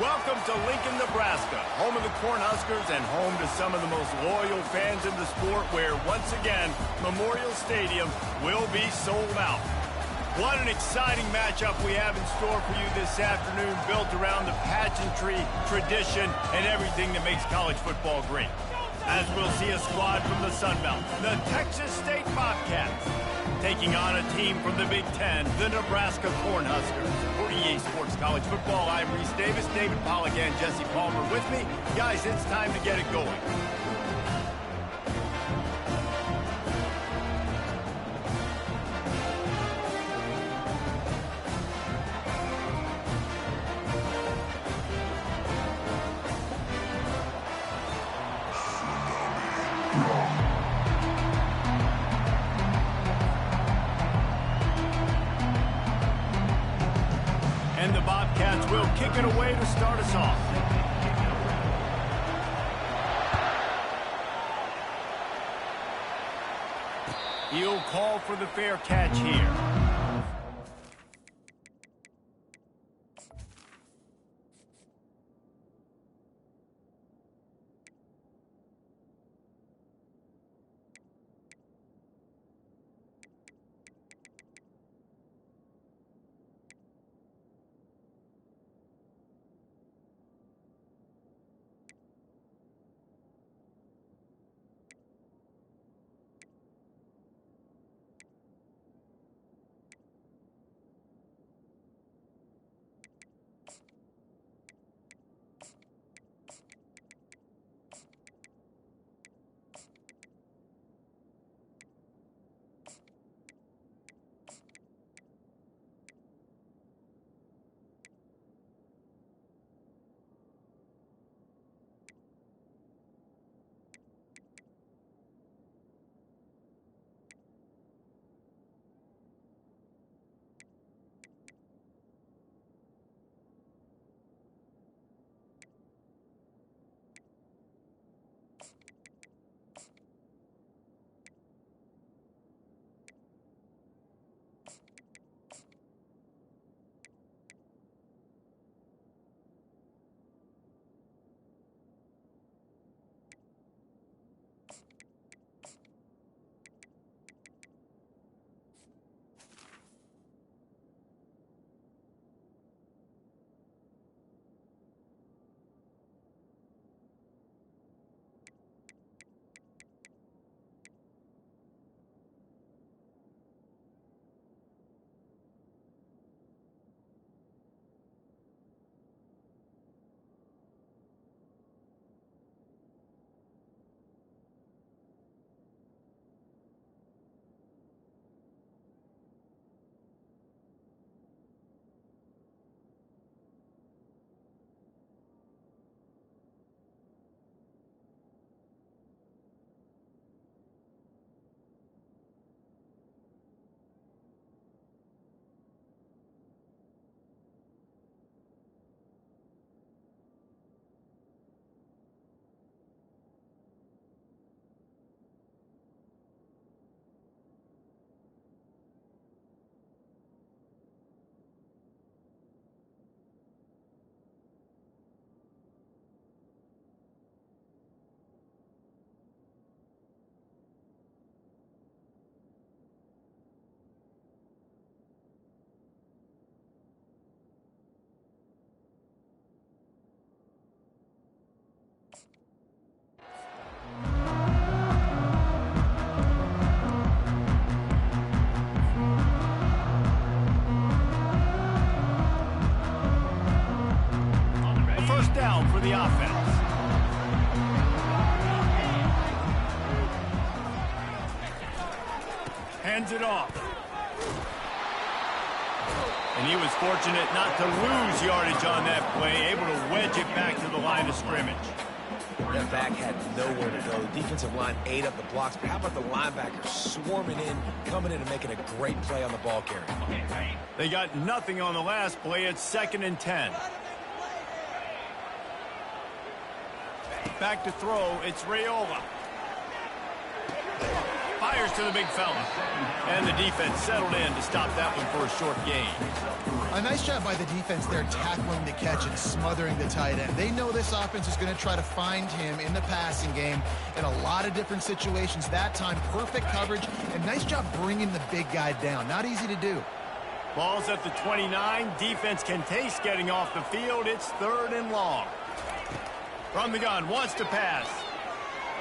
Welcome to Lincoln, Nebraska, home of the Cornhuskers and home to some of the most loyal fans in the sport where, once again, Memorial Stadium will be sold out. What an exciting matchup we have in store for you this afternoon, built around the pageantry, tradition, and everything that makes college football great. As we'll see a squad from the Sun Belt, the Texas State Bobcats, taking on a team from the Big Ten, the Nebraska Cornhuskers. For EA Sports College Football, I'm Reese Davis, David Pollack, and Jesse Palmer with me. Guys, it's time to get it going. And the Bobcats will kick it away to start us off. He'll call for the fair catch here. Down for the offense. Hands it off. And he was fortunate not to lose yardage on that play, able to wedge it back to the line of scrimmage. That back had nowhere to go. The defensive line ate up the blocks, but how about the linebackers swarming in, coming in and making a great play on the ball carrier? They got nothing on the last play. It's 2nd and 10. Back to throw, it's Rayola. Fires to the big fella. And the defense settled in to stop that one for a short gain. A nice job by the defense there tackling the catch and smothering the tight end. They know this offense is going to try to find him in the passing game in a lot of different situations. That time, perfect coverage, and nice job bringing the big guy down. Not easy to do. Ball's at the 29. Defense can taste getting off the field. It's 3rd and long. From the gun, wants to pass.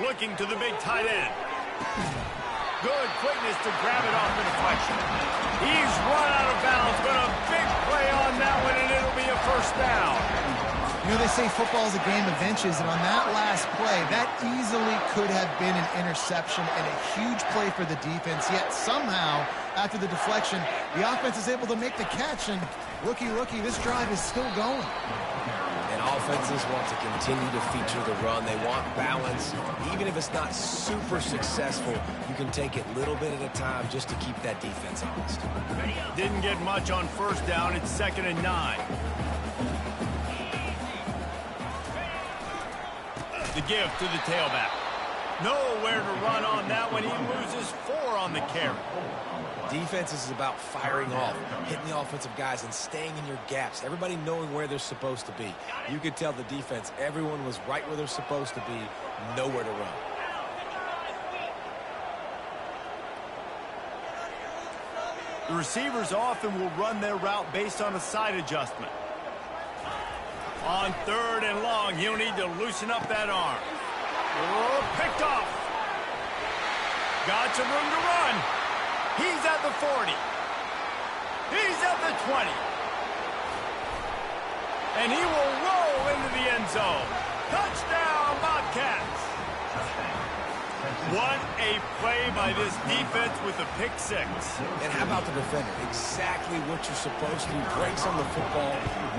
Looking to the big tight end. Good quickness to grab it off the deflection. He's run out of bounds, but a big play on that one, and it'll be a first down. You know, they say football is a game of inches, and on that last play, that easily could have been an interception and a huge play for the defense, yet somehow, after the deflection, the offense is able to make the catch, and looky, this drive is still going. And offenses want to continue to feature the run. They want balance. Even if it's not super successful, you can take it little bit at a time just to keep that defense honest. Didn't get much on first down. It's 2nd and 9. The give to the tailback. Nowhere to run on that one. He loses 4 on the carry. Defense is about firing off, hitting the offensive guys, and staying in your gaps. Everybody knowing where they're supposed to be. You could tell the defense, everyone was right where they're supposed to be, nowhere to run. The receivers often will run their route based on a side adjustment. On 3rd and long, he'll need to loosen up that arm. Oh, picked off. Got some room to run. He's at the 40. He's at the 20. And he will roll into the end zone. Touchdown, Bobcats. What a play by this defense with a pick 6. And how about the defender? Exactly what you're supposed to do. Breaks on the football,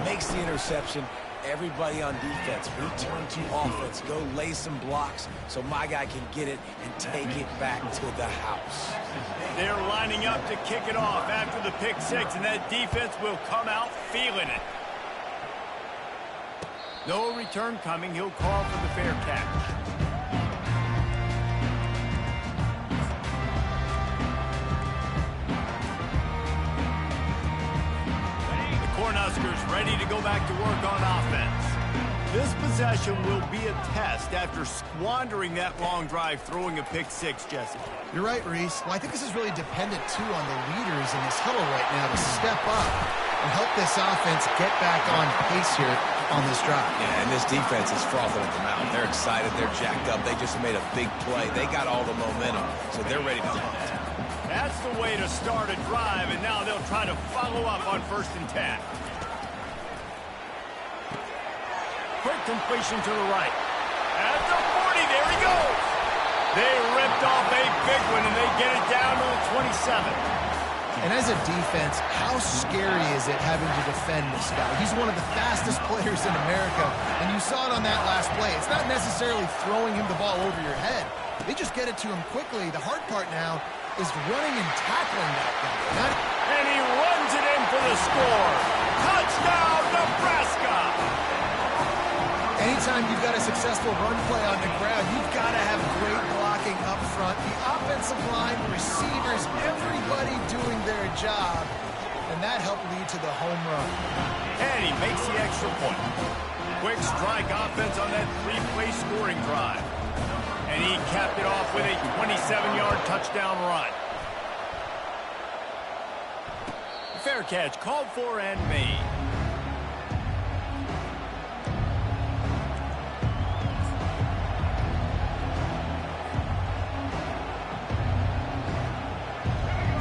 makes the interception. Everybody on defense, return to offense. Go lay some blocks so my guy can get it and take it back to the house. They're lining up to kick it off after the pick 6, and that defense will come out feeling it. No return coming. He'll call for the fair catch. Cornhuskers ready to go back to work on offense. This possession will be a test after squandering that long drive throwing a pick 6, Jesse. You're right, Reese. Well, I think this is really dependent, too, on the leaders in this huddle right now to step up and help this offense get back on pace here on this drive. Yeah, and this defense is frothing at the mouth. They're excited. They're jacked up. They just made a big play. They got all the momentum, so they're ready to hunt. That's the way to start a drive, and now they'll try to follow up on 1st and 10. Quick completion to the right. At the 40, there he goes. They ripped off a big one, and they get it down to the 27. And as a defense, how scary is it having to defend this guy? He's one of the fastest players in America, and you saw it on that last play. It's not necessarily throwing him the ball over your head. They just get it to him quickly. The hard part now is running and tackling that guy. And he runs it in for the score. Touchdown, Nebraska! Anytime you've got a successful run play on the ground, you've got to have great blocking up front. The offensive line, receivers, everybody doing their job. And that helped lead to the home run. And he makes the extra point. Quick strike offense on that 3-play scoring drive. And he capped it off with a 27-yard touchdown run. Fair catch called for and made.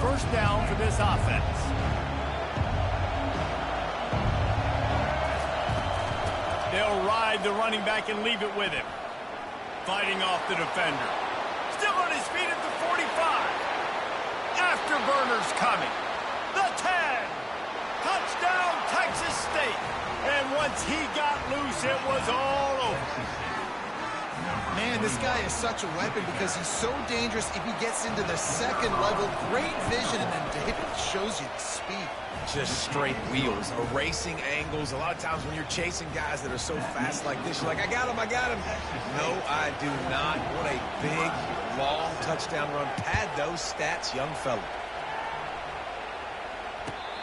First down for this offense. They'll ride the running back and leave it with him. Fighting off the defender. Still on his feet at the 45. Afterburners coming. The 10. Touchdown, Texas State. And once he got loose, it was all over. Man, this guy is such a weapon because he's so dangerous if he gets into the second level. Great vision, and then David shows you the speed. Just straight wheels, erasing angles. A lot of times when you're chasing guys that are so fast like this, you're like, I got him, I got him. No, I do not. What a big, long touchdown run. Pad those stats, young fella.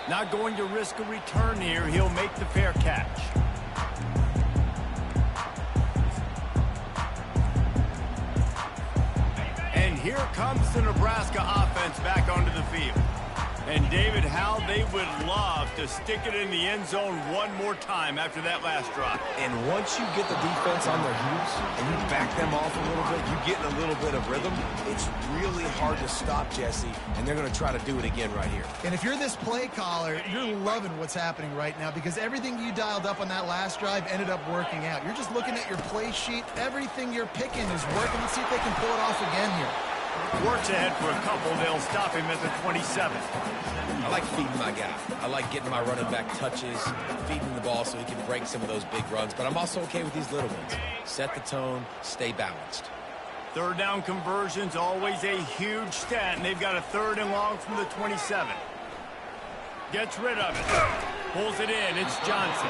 Not going to risk a return here. He'll make the fair catch. And here comes the Nebraska offense back onto the field. And David, how they would love to stick it in the end zone one more time after that last drive. And once you get the defense on their heels and you back them off a little bit, you get in a little bit of rhythm, it's really hard to stop, Jesse, and they're going to try to do it again right here. And if you're this play caller, you're loving what's happening right now because everything you dialed up on that last drive ended up working out. You're just looking at your play sheet. Everything you're picking is working. Let's see if they can pull it off again here. Works ahead for a couple. They'll stop him at the 27. I like feeding my guy. I like getting my running back touches, feeding the ball so he can break some of those big runs. But I'm also okay with these little ones. Set the tone, stay balanced. Third down conversion's always a huge stat, and they've got a 3rd and long from the 27. Gets rid of it. Pulls it in. It's Johnson.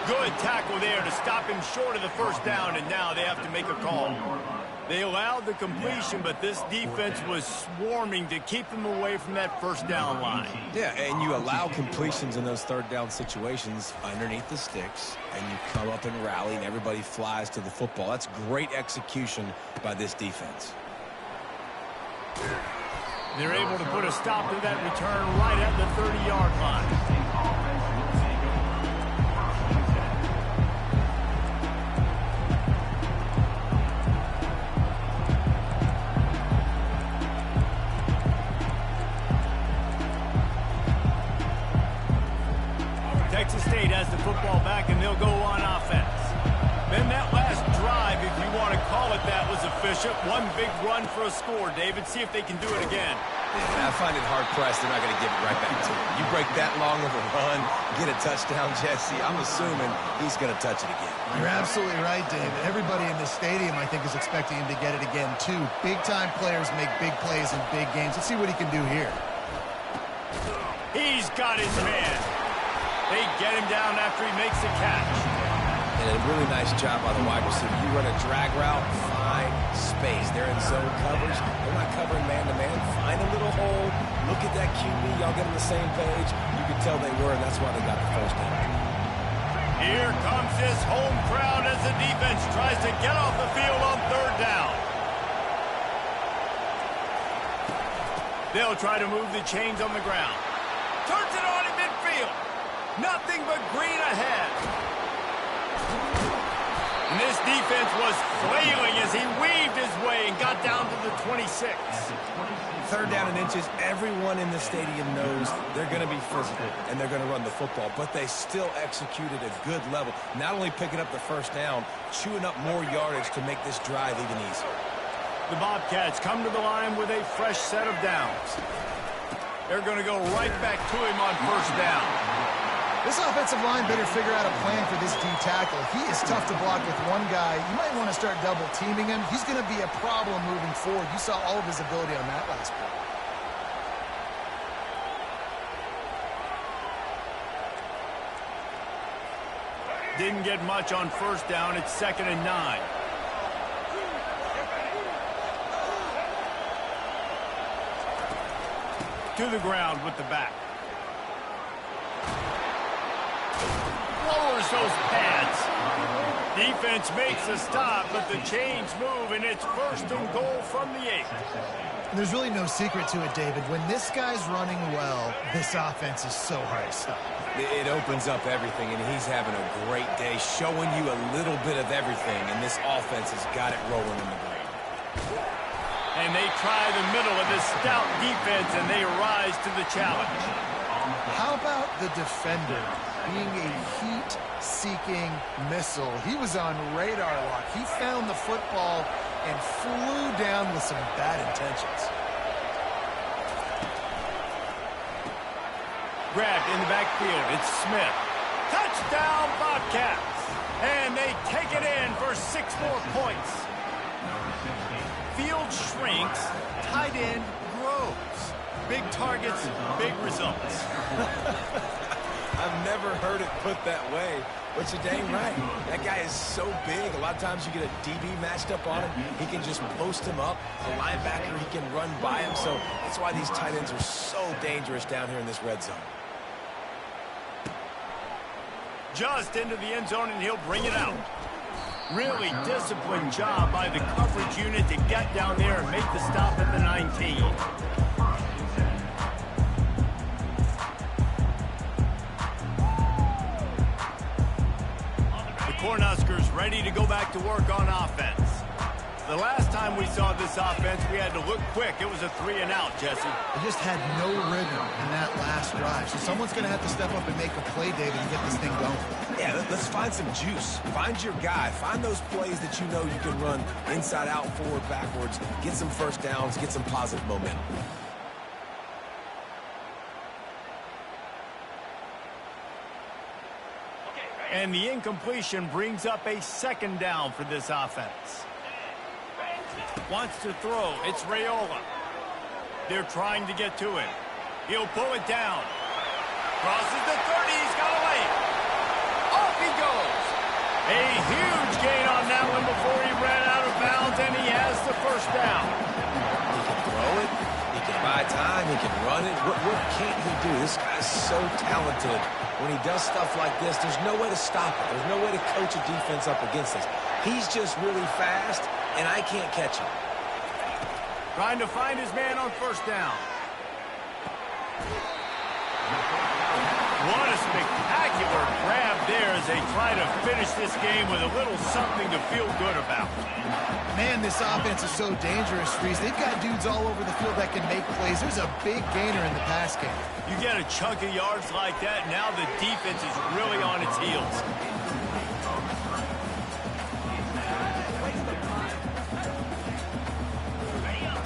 Good tackle there to stop him short of the first down, and now they have to make a call. They allowed the completion, but this defense was swarming to keep them away from that first down line. Yeah, and you allow completions in those 3rd down situations underneath the sticks, and you come up and rally, and everybody flies to the football. That's great execution by this defense. They're able to put a stop to that return right at the 30-yard line. Texas State has the football back, and they'll go on offense. Then that last drive, if you want to call it that, was efficient. One big run for a score. David, see if they can do it again. Yeah, I find it hard-pressed. They're not going to give it right back to him. You break that long of a run, get a touchdown, Jesse, I'm assuming he's going to touch it again. You're absolutely right, David. Everybody in this stadium, I think, is expecting him to get it again, too. Big-time players make big plays in big games. Let's see what he can do here. He's got his man. They get him down after he makes the catch. And a really nice job by the wide receiver. You run a drag route, find space. They're in zone coverage. They're not covering man-to-man. Find a little hole. Look at that QB. Y'all get on the same page. You can tell they were, and that's why they got the first down. Here comes this home crowd as the defense tries to get off the field on 3rd down. They'll try to move the chains on the ground. Turns it on in midfield. Nothing but green ahead. And this defense was flailing as he weaved his way and got down to the 26. 3rd down and inches. Everyone in the stadium knows they're going to be physical and they're going to run the football, but they still executed a good level. Not only picking up the first down, chewing up more yardage to make this drive even easier. The Bobcats come to the line with a fresh set of downs. They're going to go right back to him on 1st down. This offensive line better figure out a plan for this D tackle. He is tough to block with one guy. You might want to start double teaming him. He's going to be a problem moving forward. You saw all of his ability on that last play. Didn't get much on 1st down. It's 2nd and 9. To the ground with the back. Lowers those pads. Defense makes a stop, but the chains move, and it's 1st and goal from the 8. There's really no secret to it, David. When this guy's running well, this offense is so hard to stop. It opens up everything, and he's having a great day, showing you a little bit of everything, and this offense has got it rolling in the ground. And they try the middle of this stout defense, and they rise to the challenge. How about the defender being a heat-seeking missile? He was on radar lock. He found the football and flew down with some bad intentions. Grabbed in the backfield. It's Smith. Touchdown, Bobcats. And they take it in for 6 more points. shrinks, tight end grows. Big targets, big results. I've never heard it put that way, but you're dang right. That guy is so big. A lot of times you get a DB matched up on him. He can just post him up. A linebacker, he can run by him. So that's why these tight ends are so dangerous down here in this red zone. Just into the end zone, and he'll bring it out. Really disciplined job by the coverage unit to get down there and make the stop at the 19. Cornhuskers ready to go back to work on offense. The last time we saw this offense, we had to look quick. It was a 3-and-out, Jesse. They just had no rhythm in that last drive. So someone's going to have to step up and make a play, David, and get this thing going. Yeah, let's find some juice. Find your guy. Find those plays that you know you can run inside out, forward, backwards. Get some first downs. Get some positive momentum. And the incompletion brings up a second down for this offense. Wants to throw. It's Raiola. They're trying to get to it. He'll pull it down. Crosses the 30. He's got away. Off he goes. A huge gain on that one before he ran out of bounds, and he has the first down. He can throw it. He can buy time. He can run it. What can't he do? This guy's so talented. When he does stuff like this, there's no way to stop it. There's no way to coach a defense up against this. He's just really fast, and I can't catch him. Trying to find his man on first down. What a spectacular grab there as they try to finish this game with a little something to feel good about. Man, this offense is so dangerous, Reese. They've got dudes all over the field that can make plays. There's a big gainer in the pass game. You get a chunk of yards like that, now the defense is really on its heels.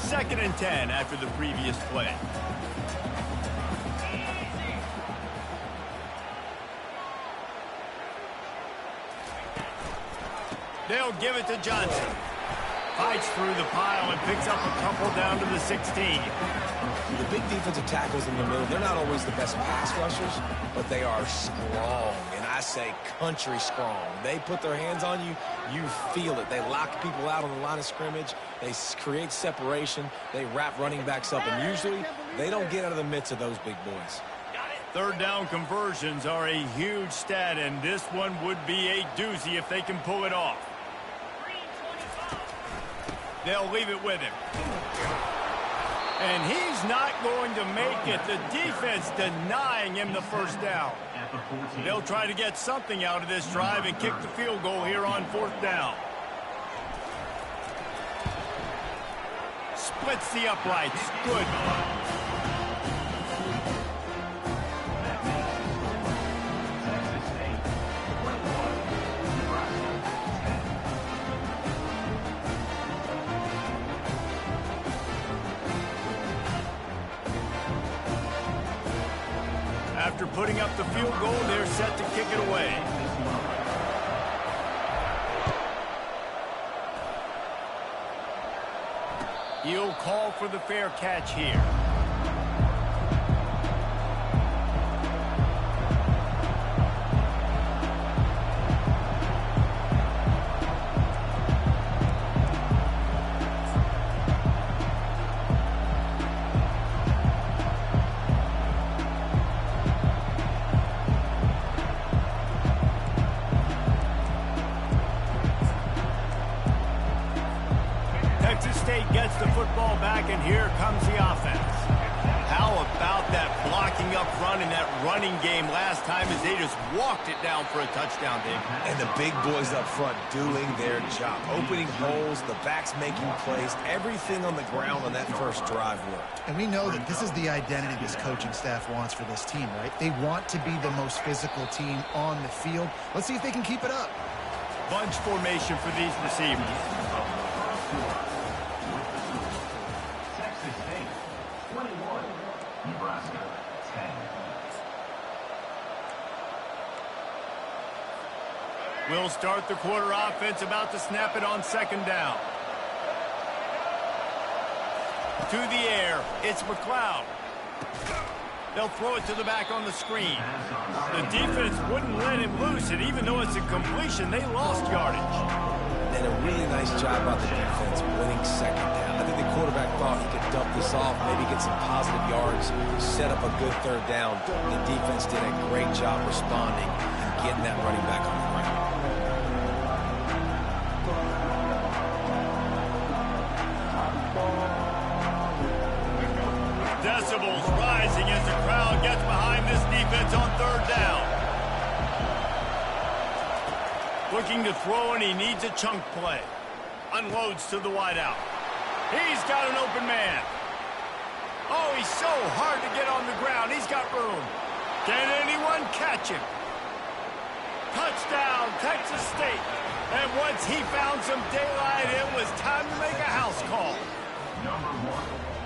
Second and 10 after the previous play. They'll give it to Johnson. Fights through the pile and picks up a couple down to the 16. The big defensive tackles in the middle, they're not always the best pass rushers, but they are strong, and I say country strong. They put their hands on you, you feel it. They lock people out on the line of scrimmage. They create separation. They wrap running backs up, and usually they don't get out of the midst of those big boys. Third down conversions are a huge stat, and this one would be a doozy if they can pull it off. They'll leave it with him. And he's not going to make it. The defense denying him the first down. They'll try to get something out of this drive and kick the field goal here on fourth down. Splits the uprights. Good. After putting up the field goal, they're set to kick it away. He'll call for the fair catch here. Gets the football back, and here comes the offense. How about that blocking up run in that running game last time as they just walked it down for a touchdown, Dave? And the big boys up front doing their job. Opening holes, the backs making plays, everything on the ground on that first drive worked. And we know that this is the identity this coaching staff wants for this team, right? They want to be the most physical team on the field. Let's see if they can keep it up. Bunch formation for these receivers. We'll start the quarter offense, about to snap it on second down. To the air, it's McLeod. They'll throw it to the back on the screen. The defense wouldn't let him loose, and even though it's a completion, they lost yardage. And a really nice job by the defense winning second down. I think the quarterback thought he could dump this off, maybe get some positive yards, set up a good third down. The defense did a great job responding and getting that running back on the ground. Decibels rising as the crowd gets behind this defense on third down. Looking to throw, and he needs a chunk play. Unloads to the wideout. He's got an open man. Oh, he's so hard to get on the ground. He's got room. Can anyone catch him? Touchdown, Texas State. And once he found some daylight, it was time to make a house call.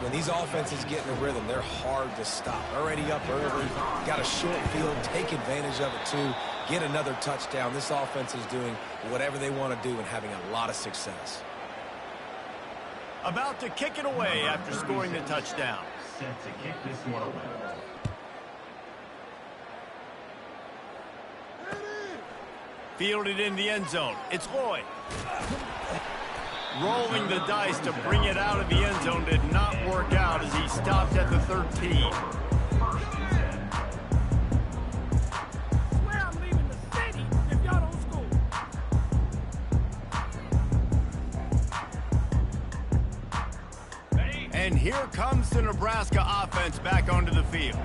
When these offenses get in a rhythm, they're hard to stop. Already up early, got a short field, take advantage of it too, get another touchdown. This offense is doing whatever they want to do and having a lot of success. About to kick it away after scoring the touchdown. Set to kick this one away. Fielded in the end zone. It's Lloyd. Rolling the dice to bring it out of the end zone did not work out as he stopped at the 13. Swear I'm leaving the city if y'all don't score. And here comes the Nebraska offense back onto the field.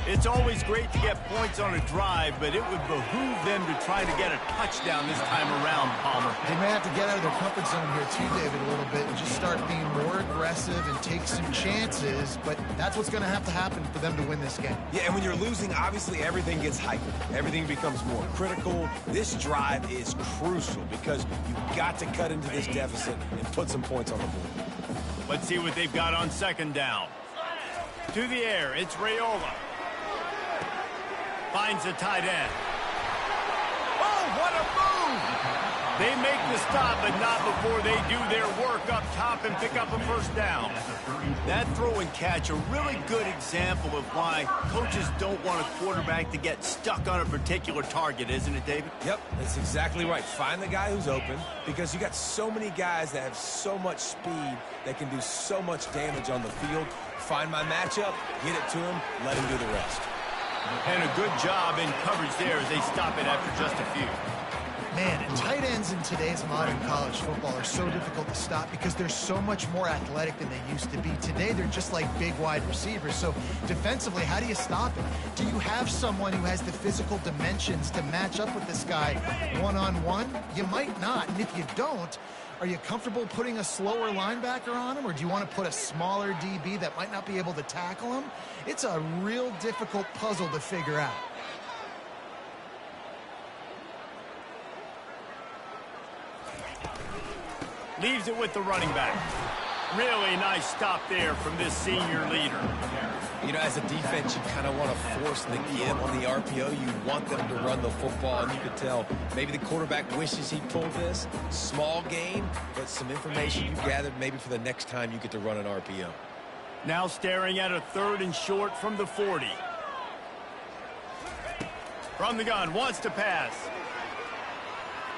It's always great to get points on a drive, but it would behoove them to try to get a touchdown this time around, Palmer. They may have to get out of their comfort zone here too, David, a little bit and just start being more aggressive and take some chances, but that's what's going to have to happen for them to win this game. Yeah, and when you're losing, obviously everything gets heightened. Everything becomes more critical. This drive is crucial because you've got to cut into this deficit and put some points on the board. Let's see what they've got on second down. To the air, it's Raiola. Finds the tight end. Oh, what a move! They make the stop, but not before they do their work up top and pick up a first down. That throw and catch, a really good example of why coaches don't want a quarterback to get stuck on a particular target, isn't it, David? Yep, that's exactly right. Find the guy who's open because you got so many guys that have so much speed that can do so much damage on the field. Find my matchup, get it to him, let him do the rest. And a good job in coverage there as they stop it after just a few. Man, and tight ends in today's modern college football are so difficult to stop because they're so much more athletic than they used to be. Today, they're just like big wide receivers. So defensively, how do you stop it? Do you have someone who has the physical dimensions to match up with this guy one-on-one? You might not. And if you don't, are you comfortable putting a slower linebacker on him, or do you want to put a smaller DB that might not be able to tackle him? It's a real difficult puzzle to figure out. Leaves it with the running back. Really nice stop there from this senior leader. You know, as a defense, you kind of want to force the give on the RPO. You want them to run the football, and you could tell maybe the quarterback wishes he pulled this. Small gain, but some information you gathered maybe for the next time you get to run an RPO. Now staring at a third and short from the 40. From the gun, wants to pass.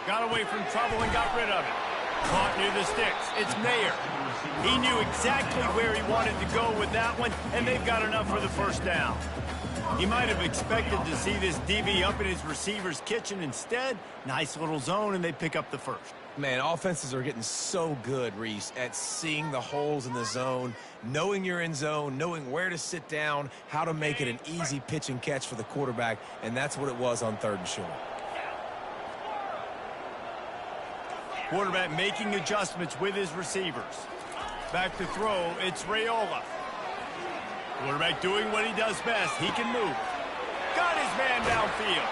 Got away from trouble and got rid of it. Caught near the sticks. It's Mayer. He knew exactly where he wanted to go with that one, and they've got enough for the first down. He might have expected to see this DB up in his receiver's kitchen. Instead, nice little zone, and they pick up the first. Man, offenses are getting so good, Reese, at seeing the holes in the zone, knowing you're in zone, knowing where to sit down, how to make it an easy pitch and catch for the quarterback, and that's what it was on third and short. Quarterback making adjustments with his receivers. Back to throw, it's Raiola. Quarterback doing what he does best. He can move. Got his man downfield.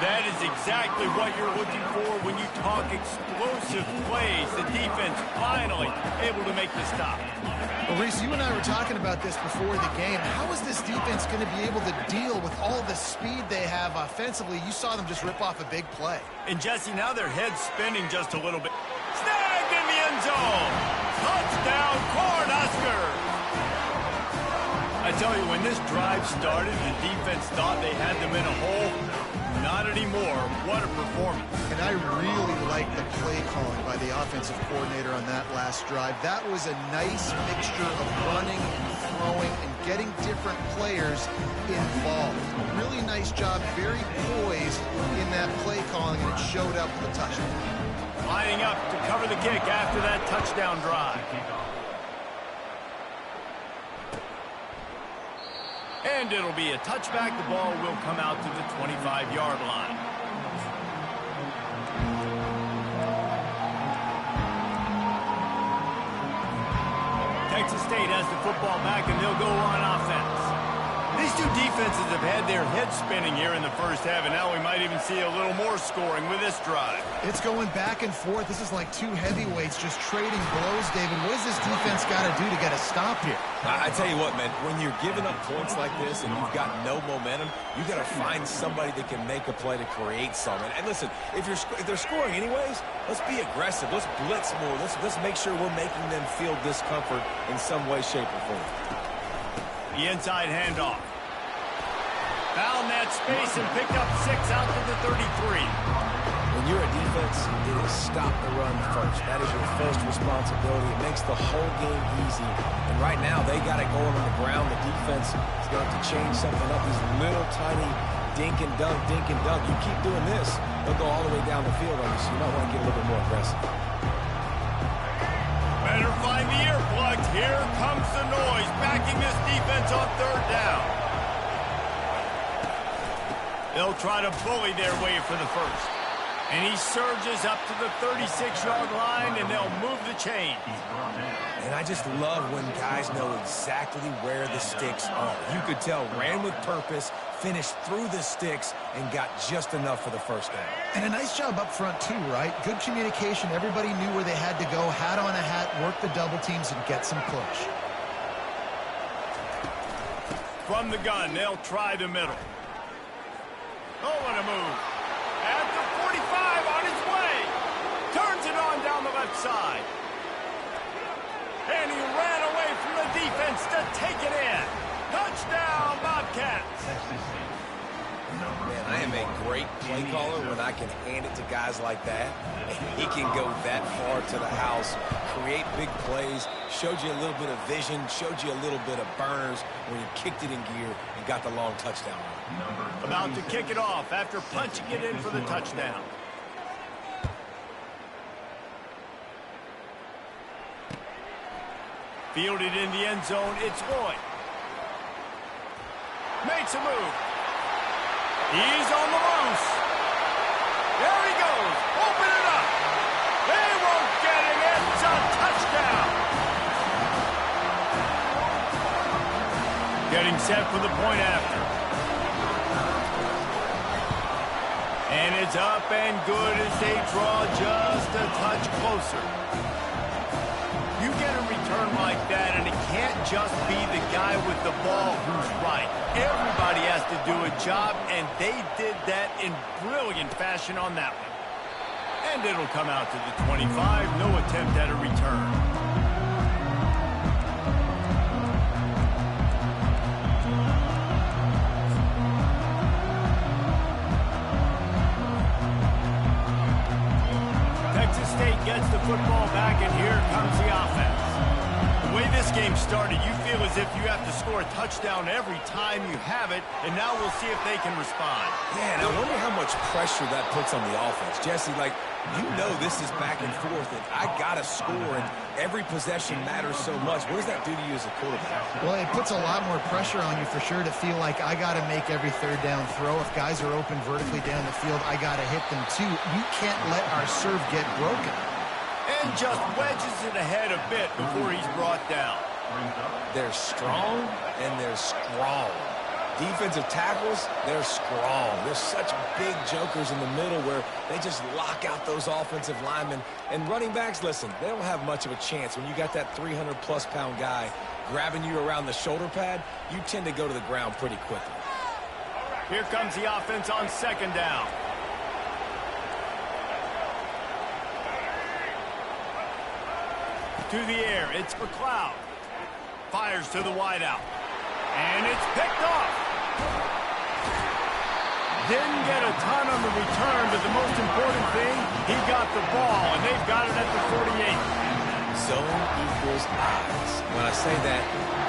That is exactly what you're looking for when you talk explosive plays. The defense finally able to make the stop. Well, Reese, you and I were talking about this before the game. How is this defense going to be able to deal with all the speed they have offensively? You saw them just rip off a big play. And, Jesse, now their head's spinning just a little bit. Snagged in the end zone. Touchdown, Cornhuskers! I tell you, when this drive started, the defense thought they had them in a hole. Not anymore. What a performance. And I really like the play calling by the offensive coordinator on that last drive. That was a nice mixture of running and throwing and getting different players involved. Really nice job, very poised in that play calling, and it showed up with a touchdown. Lining up to cover the kick after that touchdown drive. And it'll be a touchback. The ball will come out to the 25-yard line. Texas State has the football back, and they'll go on offense. These two defenses have had their heads spinning here in the first half, and now we might even see a little more scoring with this drive. It's going back and forth. This is like two heavyweights just trading blows, David. What does this defense got to do to get a stop here? I tell you what, man, when you're giving up points like this and you've got no momentum, you got to find somebody that can make a play to create something. And listen, if they're scoring anyways, let's be aggressive. Let's blitz more. Let's make sure we're making them feel discomfort in some way, shape, or form. The inside handoff. Found that space and picked up 6 out to the 33. When you're a defense, it is stop the run first. That is your first responsibility. It makes the whole game easy. And right now, they got it going on the ground. The defense is going to have to change something up. These little tiny dink and dunk, dink and dunk. You keep doing this, they'll go all the way down the field on you, so you might want to get a little bit more aggressive. Better find the earplugs. Here comes the noise, backing this defense on third down. They'll try to bully their way for the first. And he surges up to the 36-yard line, and they'll move the chain. And I just love when guys know exactly where the sticks are. You could tell, ran with purpose, finished through the sticks, and got just enough for the first down. And a nice job up front, too, right? Good communication. Everybody knew where they had to go, hat on a hat, work the double teams, and get some push. From the gun, they'll try the middle. Oh, what a move. At the 45, on his way. Turns it on down the left side. And he ran away from the defense to take it in. Touchdown, Bobcats. Man, I am a great play caller when I can hand it to guys like that. And he can go that far to the house, create big plays, showed you a little bit of vision, showed you a little bit of burners when he kicked it in gear and got the long touchdown. About to kick it off after punching it in for the touchdown. Fielded in the end zone, it's Lloyd. Makes a move. He's on the loose. There he goes. Open it up. They won't get him. It's a touchdown. Getting set for the point after. And it's up and good as they draw just a touch closer. You get a return like that, and it can't just be the guy with the ball who's right. Everybody has to do a job, and they did that in brilliant fashion on that one. And it'll come out to the 25. No attempt at a return. Texas State gets the football back, and here comes the offense. The way this game started, you feel as if you have to score a touchdown every time you have it, and now we'll see if they can respond. Yeah, and I wonder how much pressure that puts on the offense. Jesse, like, you know this is back and forth, and I got to score, and every possession matters so much. What does that do to you as a quarterback? Well, it puts a lot more pressure on you for sure to feel like I got to make every third down throw. If guys are open vertically down the field, I got to hit them too. You can't let our serve get broken. And just wedges it ahead a bit before he's brought down. They're strong and they're strong. Defensive tackles, they're strong. They're such big jokers in the middle where they just lock out those offensive linemen. And running backs, listen, they don't have much of a chance. When you got that 300-plus pound guy grabbing you around the shoulder pad, you tend to go to the ground pretty quickly. Here comes the offense on second down. To the air, it's McLeod. Fires to the wideout. And it's picked off. Didn't get a ton on the return, but the most important thing, he got the ball, and they've got it at the 48. Zone equals eyes. When I say that,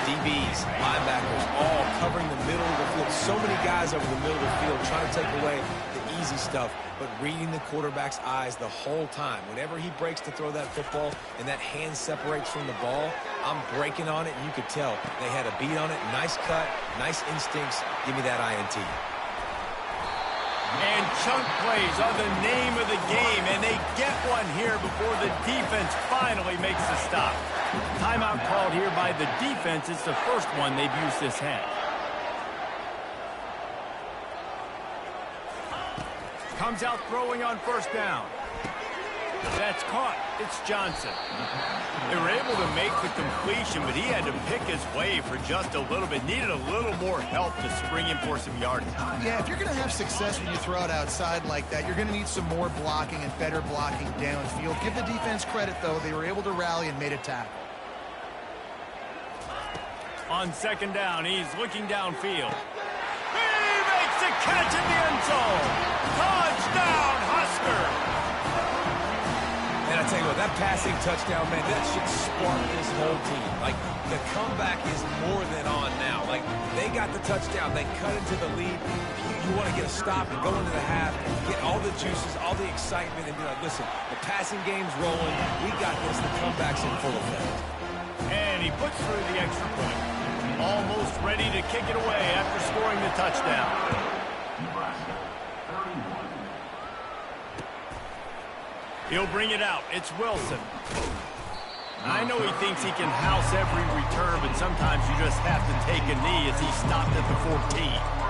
DBs, linebackers, all covering the middle of the field. So many guys over the middle of the field trying to take away the easy stuff, but reading the quarterback's eyes the whole time. Whenever he breaks to throw that football and that hand separates from the ball, I'm breaking on it, and you could tell they had a beat on it. Nice cut, nice instincts. Give me that INT. And chunk plays are the name of the game, and they get one here before the defense finally makes the stop. Timeout called here by the defense. It's the first one they've used this half. Comes out throwing on first down. That's caught. It's Johnson. They were able to make the completion, but he had to pick his way for just a little bit. Needed a little more help to spring in for some yardage. Yeah, if you're going to have success when you throw it outside like that, you're going to need some more blocking and better blocking downfield. Give the defense credit, though. They were able to rally and made a tackle. On second down, he's looking downfield. He makes a catch in the end zone. Touchdown, Husker. And I tell you what, that passing touchdown, man, that should spark this whole team. Like, the comeback is more than on now. Like, they got the touchdown. They cut into the lead. You want to get a stop and go into the half, get all the juices, all the excitement, and be like, listen, the passing game's rolling. We got this. The comeback's in full effect. And he puts through the extra point. Almost ready to kick it away after scoring the touchdown. He'll bring it out. It's Wilson. I know he thinks he can house every return, but sometimes you just have to take a knee as he stopped at the 14.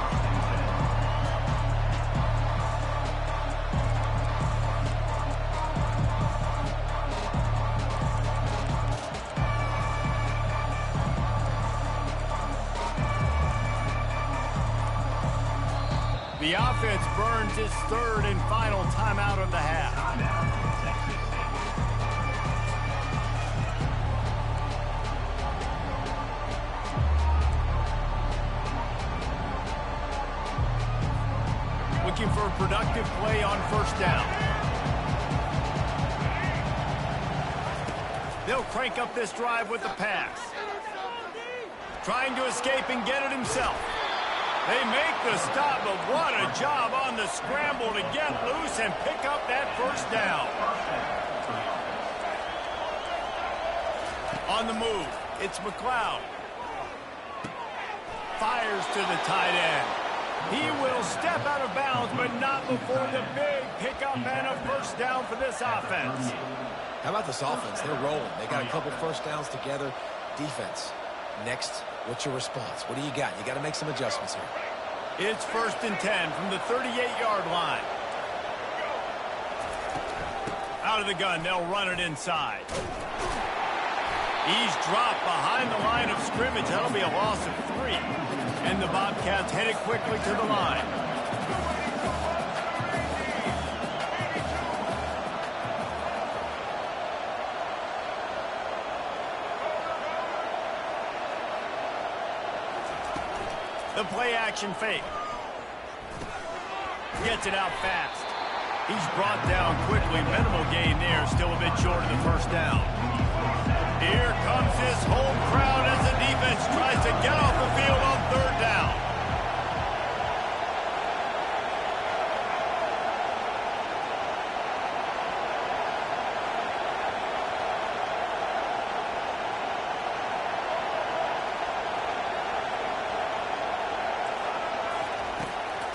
The offense burns its third and final timeout of the half. Looking for a productive play on first down. They'll crank up this drive with the pass. Trying to escape and get it himself. They make the stop, but what a job on the scramble to get loose and pick up that first down. On the move, it's McLeod. Fires to the tight end. He will step out of bounds, but not before the big pickup and a first down for this offense. How about this offense? They're rolling. They got a couple first downs together. Defense. Next, what's your response? What do you got? You got to make some adjustments here. It's 1st and 10 from the 38-yard line. Out of the gun, they'll run it inside. He's dropped behind the line of scrimmage. That'll be a loss of 3. And the Bobcats headed quickly to the line. The play-action fake. Gets it out fast. He's brought down quickly. Minimal gain there. Still a bit short of the first down. Here comes this home crowd as the defense tries to get off the field on third down.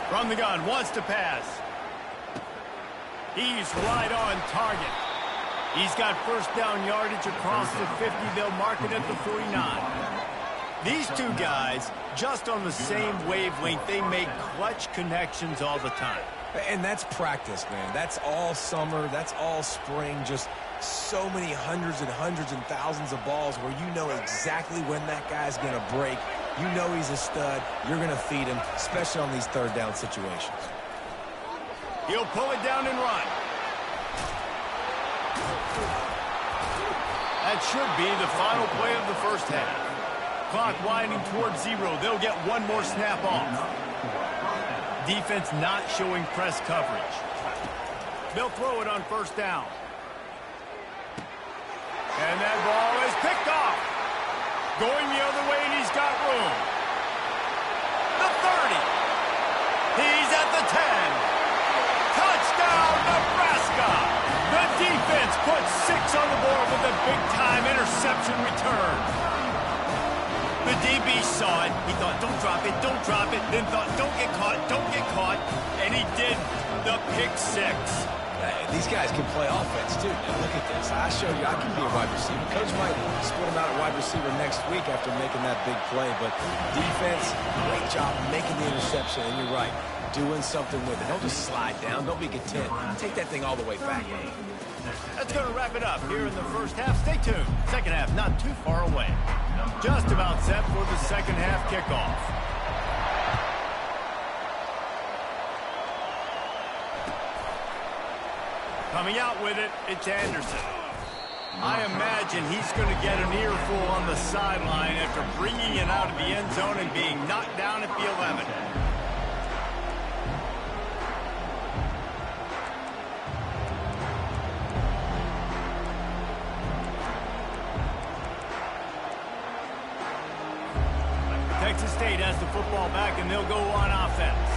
From the gun, wants to pass. He's right on target. He's got first down yardage across the 50. They'll mark it at the 49. These two guys, just on the same wavelength, they make clutch connections all the time. And that's practice, man. That's all summer. That's all spring. Just so many hundreds and thousands of balls where you know exactly when that guy's going to break. You know he's a stud. You're going to feed him, especially on these third down situations. He'll pull it down and run. That should be the final play of the first half. Clock winding towards 0. They'll get one more snap off. Defense not showing press coverage. They'll throw it on first down. And that ball is picked off. Going the other way, and he's got room. The 30. He's at the 10. Touchdown, Nebraska! The defense puts 6 on the board with a big-time interception return. The DB saw it. He thought, don't drop it, don't drop it. Then thought, don't get caught. And he did the pick 6. These guys can play offense, too. Now, look at this. I showed you I can be a wide receiver. Coach might split him out at wide receiver next week after making that big play. But defense, great job making the interception. And you're right, doing something with it. Don't just slide down. Don't be content. Take that thing all the way back. That's going to wrap it up here in the first half. Stay tuned. Second half not too far away. Just about set for the second half kickoff. Coming out with it, it's Anderson. I imagine he's going to get an earful on the sideline after bringing it out of the end zone and being knocked down at the 11. Texas State has the football back, and they'll go on offense.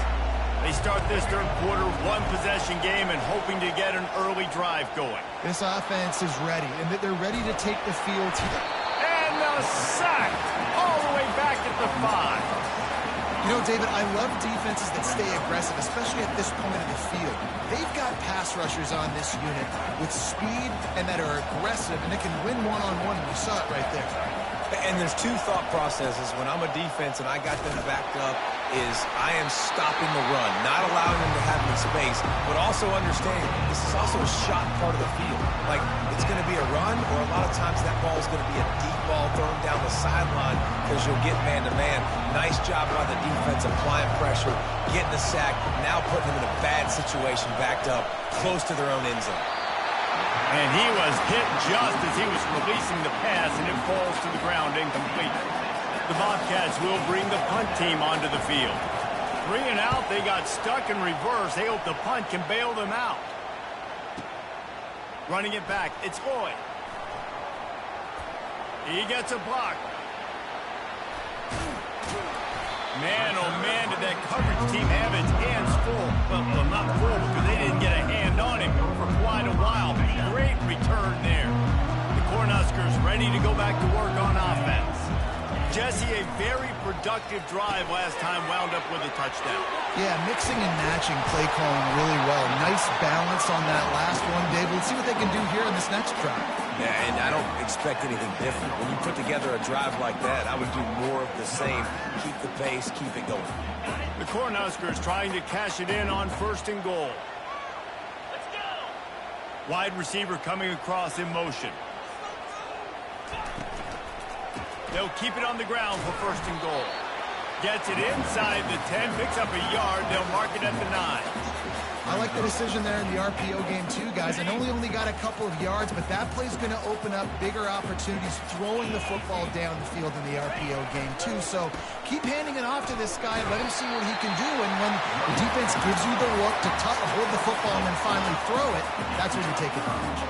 They start this third quarter, one-possession game, and hoping to get an early drive going. This offense is ready, and they're ready to take the field here. And the sack all the way back at the 5. You know, David, I love defenses that stay aggressive, especially at this point of the field. They've got pass rushers on this unit with speed and that are aggressive, and they can win one-on-one, and you saw it right there. And there's two thought processes when I'm a defense and I got them backed up is I am stopping the run, not allowing them to have them in space, but also understanding this is also a shot part of the field. Like, it's going to be a run, or a lot of times that ball is going to be a deep ball thrown down the sideline because you'll get man-to-man. Nice job by the defense applying pressure, getting the sack, now putting them in a bad situation backed up close to their own end zone. And he was hit just as he was releasing the pass, and it falls to the ground incomplete. The Bobcats will bring the punt team onto the field. 3 and out, they got stuck in reverse. They hope the punt can bail them out. Running it back, it's Floyd. He gets a block. Man, oh man, did that coverage team have its hands full. Well, not full because they didn't get a hand on him for quite a while. Great return there. The Cornhuskers ready to go back to work on offense. Jesse, a very productive drive last time, wound up with a touchdown. Yeah, mixing and matching play calling really well. Nice balance on that last one, Dave. Let's see what they can do here in this next drive. Yeah, and I don't expect anything different. When you put together a drive like that, I would do more of the same. Keep the pace, keep it going. The Cornhuskers trying to cash it in on 1st and goal. Let's go! Wide receiver coming across in motion. They'll keep it on the ground for 1st and goal. Gets it inside the 10, picks up a yard. They'll mark it at the 9. I like the decision there in the RPO game too, guys. I know we only got a couple of yards, but that play's going to open up bigger opportunities throwing the football down the field in the RPO game too. So keep handing it off to this guy and let him see what he can do. And when the defense gives you the look to hold the football and then finally throw it, that's when you take advantage.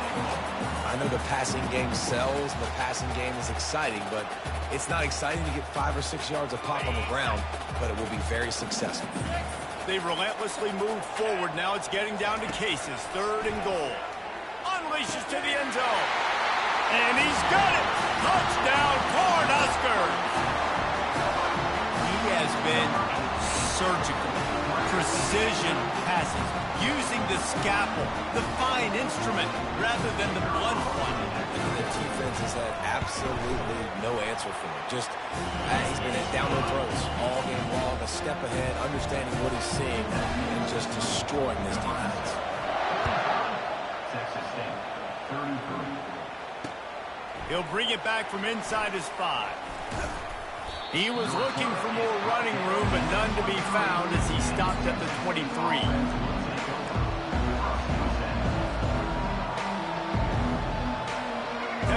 I know the passing game sells, the passing game is exciting, but it's not exciting to get 5 or 6 yards of pop on the ground, but it will be very successful. They relentlessly move forward. Now it's getting down to Cases. 3rd and goal. Unleashes to the end zone. And he's got it. Touchdown, Cornhuskers. He has been surgical. Precision passes. Using the scalpel, the fine instrument, rather than the blunt one. The defense has had absolutely no answer for him. Just, he's been down no throws all game long, a step ahead, understanding what he's seeing, and just destroying this defense. Texas State, 33. He'll bring it back from inside his 5. He was looking for more running room, but none to be found as he stopped at the 23.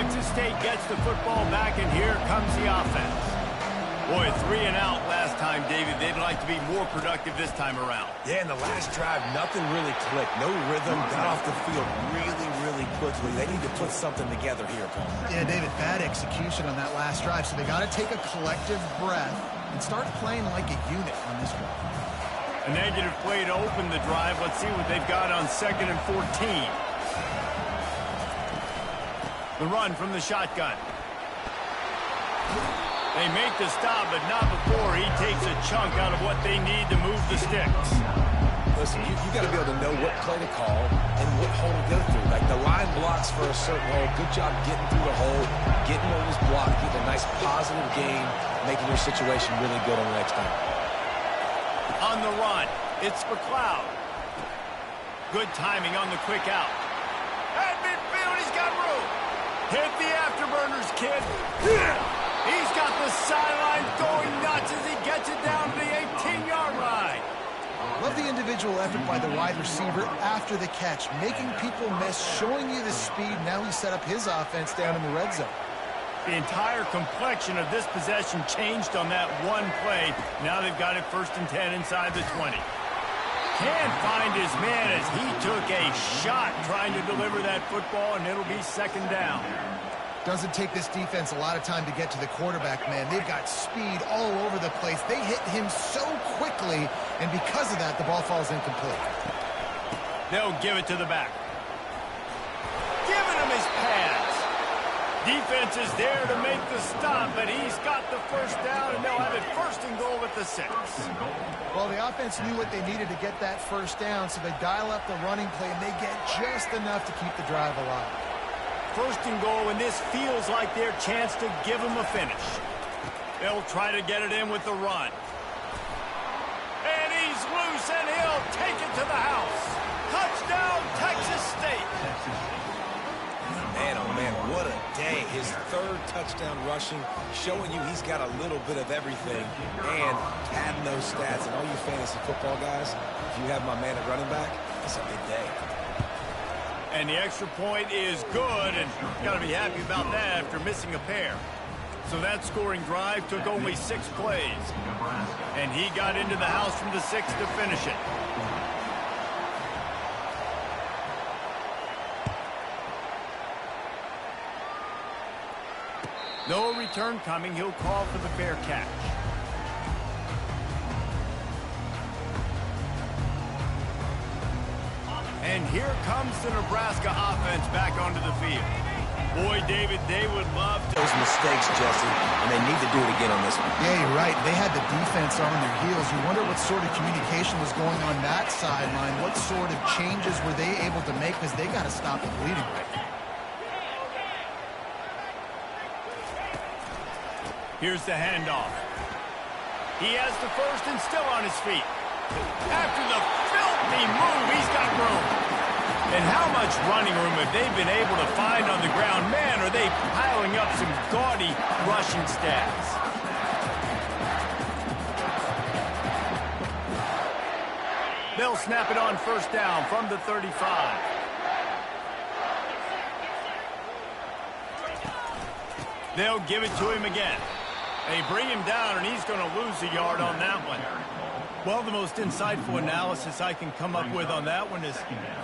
Texas State gets the football back, and here comes the offense. Boy, 3 and out last time, David. They'd like to be more productive this time around. Yeah, in the last drive, nothing really clicked. No rhythm, got off the field really quickly. They need to put something together here, Paul. Yeah, David, bad execution on that last drive, so they got to take a collective breath and start playing like a unit on this one. A negative play to open the drive. Let's see what they've got on 2nd and 14. The run from the shotgun. They make the stop, but not before he takes a chunk out of what they need to move the sticks. Listen, you got to be able to know what play to call and what hole to go through. Like the line blocks for a certain hole. Good job getting through the hole, getting on this block, getting a nice positive gain, making your situation really good on the next time. On the run, it's McLeod. Good timing on the quick out. At midfield, he's got room. Hit the afterburners, kid. He's got the sideline going nuts as he gets it down to the 18-yard line. Love the individual effort by the wide receiver after the catch, making people miss, showing you the speed. Now he set up his offense down in the red zone. The entire complexion of this possession changed on that one play. Now they've got it 1st and 10 inside the 20. Can't find his man as he took a shot trying to deliver that football, and it'll be 2nd down. Doesn't take this defense a lot of time to get to the quarterback, man. They've got speed all over the place. They hit him so quickly, and because of that, the ball falls incomplete. They'll give it to the back. Giving him his pass. Defense is there to make the stop, but he's got the 1st down, and they'll have it 1st and goal at the 6. Well, the offense knew what they needed to get that 1st down, so they dial up the running play, and they get just enough to keep the drive alive. 1st and goal, and this feels like their chance to give them a finish. They'll try to get it in with the run. And he's loose, and he'll take it to the house. Touchdown, Texas State. Man, oh man, what a day. His 3rd touchdown rushing, showing you he's got a little bit of everything. And having those stats, and all you fantasy football guys, if you have my man at running back, it's a big day. And the extra point is good, and got to be happy about that after missing a pair. So that scoring drive took only 6 plays. And he got into the house from the 6 to finish it. No return coming. He'll call for the fair catch. And here comes the Nebraska offense back onto the field. Boy, David, they would love to. Those mistakes, Jesse, and they need to do it again on this one. Yeah, you're right. They had the defense on their heels. You wonder what sort of communication was going on that sideline. What sort of changes were they able to make, because they got to stop the bleeding. Here's the handoff. He has the 1st and still on his feet. After the filthy move, he's got room. And how much running room have they been able to find on the ground? Man, are they piling up some gaudy rushing stats. They'll snap it on 1st down from the 35. They'll give it to him again. They bring him down, and he's going to lose a yard on that one. Well, the most insightful analysis I can come up with on that one is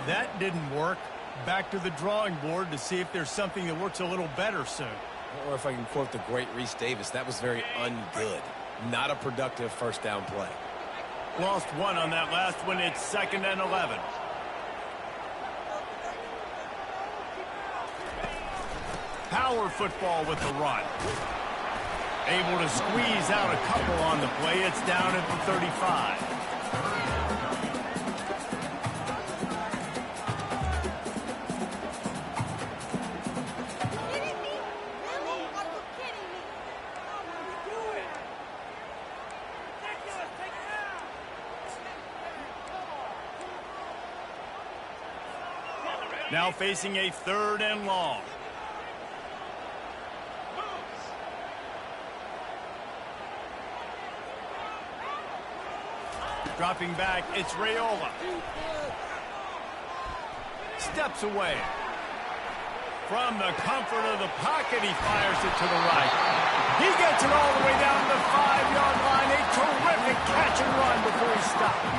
that didn't work. Back to the drawing board to see if there's something that works a little better soon. Or if I can quote the great Reese Davis, that was very ungood. Not a productive 1st down play. Lost 1 on that last one. It's 2nd and 11. Power football with the run. Able to squeeze out a couple on the play. It's down at the 35. Now facing a 3rd and long. Dropping back, it's Raiola. Steps away. From the comfort of the pocket, he fires it to the right. He gets it all the way down to the 5-yard line. A terrific catch and run before he stopped.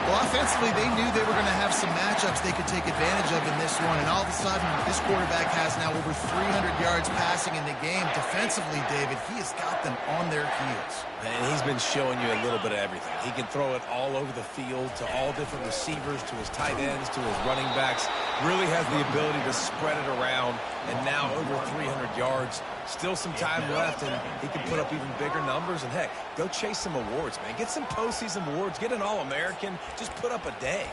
Well, offensively, they knew they were going to have some matchups they could take advantage of in this one, and all of a sudden, this quarterback has now over 300 yards passing in the game. Defensively, David, he has got them on their heels. And he's been showing you a little bit of everything. He can throw it all over the field to all different receivers, to his tight ends, to his running backs. Really has the ability to spread it around, and now over 300 yards. Still some time left, and he can put up even bigger numbers. And, heck, go chase some awards, man. Get some postseason awards. Get an All-American. Just put up a day.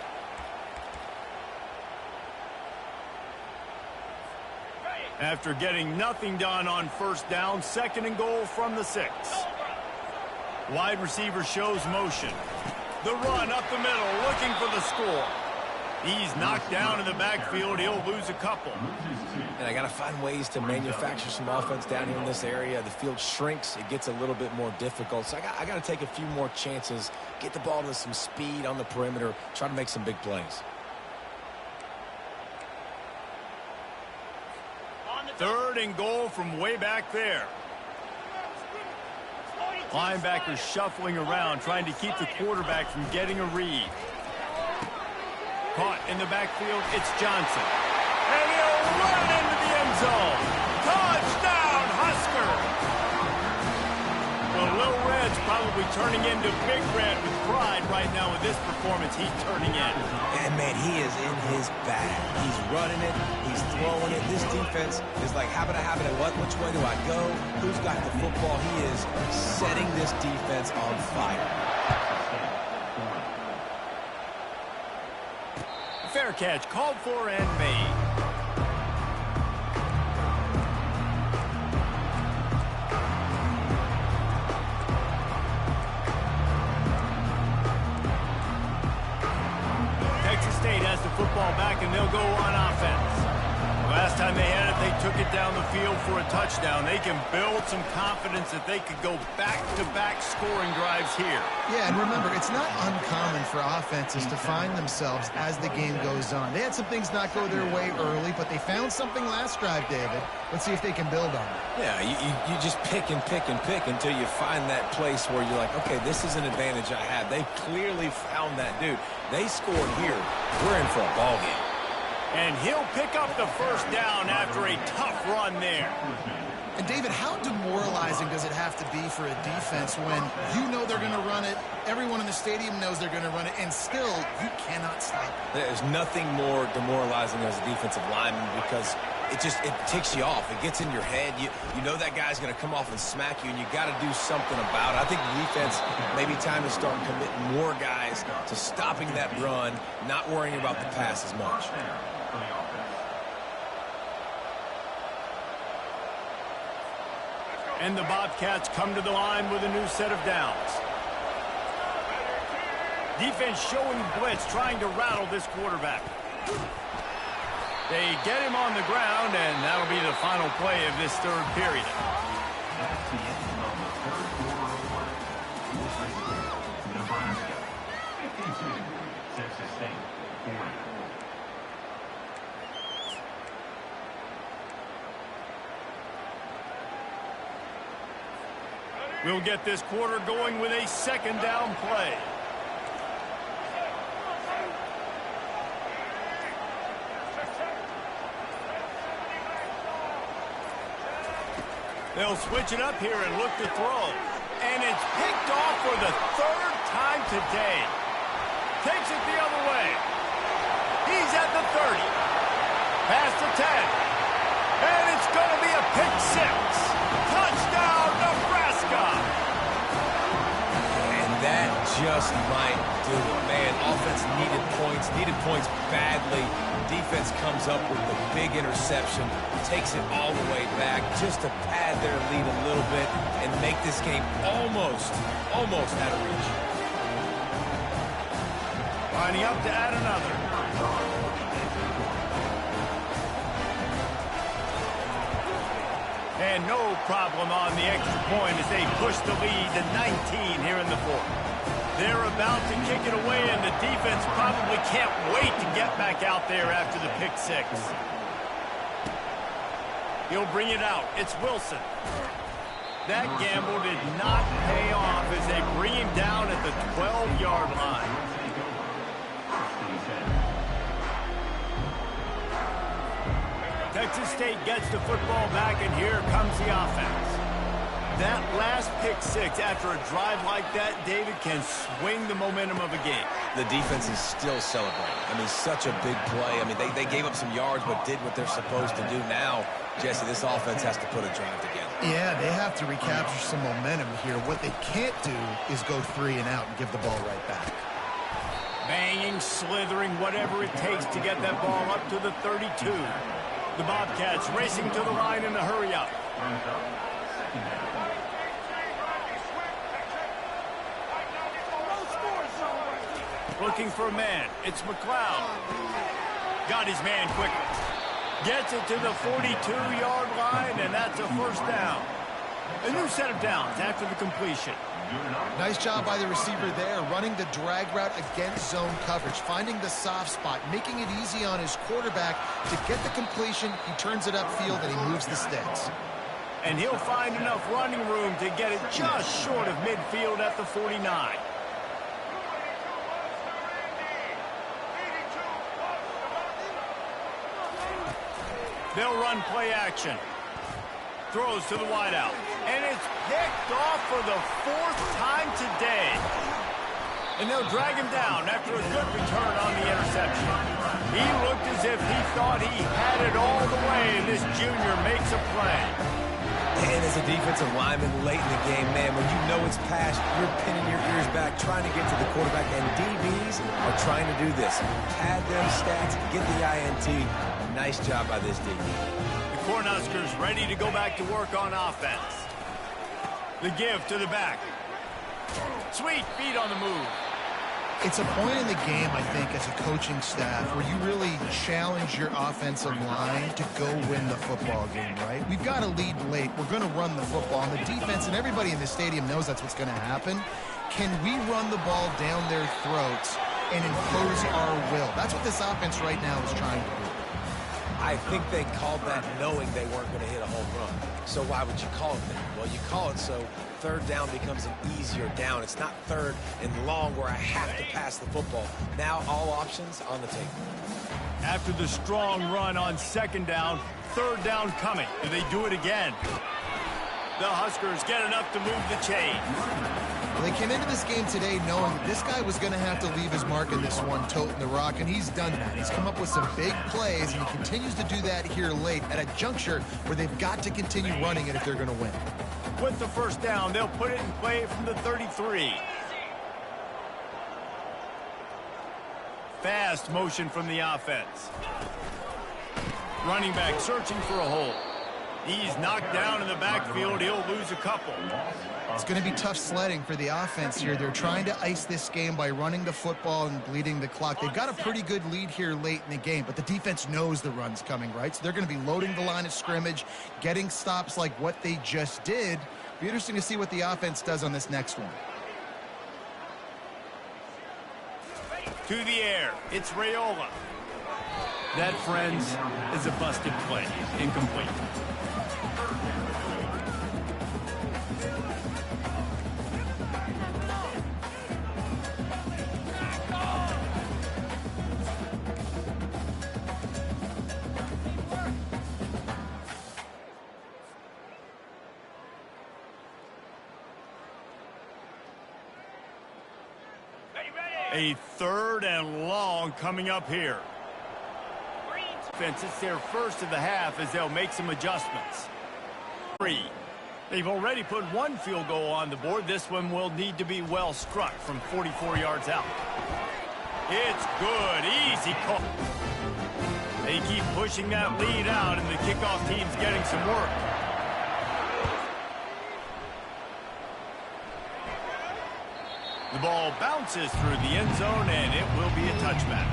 After getting nothing done on first down, 2nd and goal from the 6. Wide receiver shows motion. The run up the middle, looking for the score. He's knocked down in the backfield. He'll lose a couple. And I got to find ways to manufacture some offense down here in this area. The field shrinks. It gets a little bit more difficult. So I got to take a few more chances, get the ball to some speed on the perimeter, try to make some big plays. 3rd and goal from way back there. Linebackers shuffling around, trying to keep the quarterback from getting a read. Caught in the backfield, it's Johnson. And he'll run into the end zone. Touchdown, Huskers! Well, Little Red's probably turning into Big Red with pride right now with this performance he's turning in. And, man, he is in his bag. He's running it. He's throwing it. This defense is like, how about I have it? Which way do I go? Who's got the football? He is setting this defense on fire. Fair catch called for and made. Texas State has the football back, and they'll go on offense. Last time they had it, they took it down the field for a touchdown. They can build some confidence that they could go back-to-back scoring drives here. Yeah, and remember, it's not uncommon for offenses to find themselves as the game goes on. They had some things not go their way early, but they found something last drive, David. Let's see if they can build on it. Yeah, you just pick and pick and pick until you find that place where you're like, okay, this is an advantage I have. They clearly found that dude. They scored here. We're in for a ball game. And he'll pick up the first down after a tough run there. And, David, how demoralizing does it have to be for a defense when you know they're going to run it, everyone in the stadium knows they're going to run it, and still you cannot stop it? There's nothing more demoralizing as a defensive lineman because it ticks you off. It gets in your head. You know that guy's going to come off and smack you, and you got to do something about it. I think the defense, maybe time to start committing more guys to stopping that run, not worrying about the pass as much. And the Bobcats come to the line with a new set of downs. Defense showing blitz, trying to rattle this quarterback. They get him on the ground, and that'll be the final play of this 3rd period. Nebraska 52, Texas State 40. We'll get this quarter going with a 2nd down play. They'll switch it up here and look to throw. And it's picked off for the 3rd time today. Takes it the other way. He's at the 30. Past the 10. And it's going to be a pick 6. Touchdown, Nebraska! And that just might do it, man. Offense needed points badly. Defense comes up with the big interception, takes it all the way back just to pad their lead a little bit and make this game almost out of reach. Lining up to add another. And no problem on the extra point as they push the lead to 19 here in the 4th. They're about to kick it away, and the defense probably can't wait to get back out there after the pick 6. He'll bring it out. It's Wilson. That gamble did not pay off as they bring him down at the 12-yard line. Texas State gets the football back, and here comes the offense. That last pick six after a drive like that, David, can swing the momentum of a game. The defense is still celebrating. I mean, such a big play. I mean, they gave up some yards but did what they're supposed to do. Now, Jesse, this offense has to put a drive together. Yeah, they have to recapture some momentum here. What they can't do is go 3 and out and give the ball right back. Banging, slithering, whatever it takes to get that ball up to the 32. The Bobcats racing to the line in a hurry up. Looking for a man. It's McLeod. Got his man quickly. Gets it to the 42-yard line, and that's a first down. A new set of downs after the completion. Nice job by the receiver there, running the drag route against zone coverage, finding the soft spot, making it easy on his quarterback to get the completion. He turns it upfield, and he moves the sticks. And he'll find enough running room to get it just short of midfield at the 49. They'll run play action. Throws to the wideout. And it's picked off for the 4th time today. And they'll drag him down after a good return on the interception. He looked as if he thought he had it all the way, and this junior makes a play. And as a defensive lineman late in the game, man, when you know it's past, you're pinning your ears back, trying to get to the quarterback, and DBs are trying to do this. Pad them stats, get the INT. Nice job by this DB. The Cornhuskers ready to go back to work on offense. The give to the back. Sweet feet on the move. It's a point in the game, I think, as a coaching staff where you really challenge your offensive line to go win the football game, right? We've got to lead late. We're going to run the football. And the defense and everybody in the stadium knows that's what's going to happen. Can we run the ball down their throats and impose our will? That's what this offense right now is trying to do. I think they called that knowing they weren't going to hit a home run. So why would you call it that? Well, you call it so third down becomes an easier down. It's not third and long where I have to pass the football. Now all options on the table. After the strong run on second down, third down coming. Do they do it again? The Huskers get enough to move the chain. Well, they came into this game today knowing that this guy was going to have to leave his mark in this one, toting the rock, and he's done that. He's come up with some big plays, and he continues to do that here late at a juncture where they've got to continue running it if they're going to win. With the first down, they'll put it in play from the 33. Fast motion from the offense. Running back searching for a hole. He's knocked down in the backfield. He'll lose a couple. It's going to be tough sledding for the offense here. They're trying to ice this game by running the football and bleeding the clock. They've got a pretty good lead here late in the game, but the defense knows the run's coming, right? So they're going to be loading the line of scrimmage, getting stops like what they just did. Be interesting to see what the offense does on this next one. To the air. It's Raiola. That, friends, is a busted play. Incomplete. A third and long coming up here. It's their first of the half as they'll make some adjustments. They've already put one field goal on the board. This one will need to be well struck from 44 yards out. It's good. Easy call. They keep pushing that lead out, and the kickoff team's getting some work. The ball bounces through the end zone, and it will be a touchback.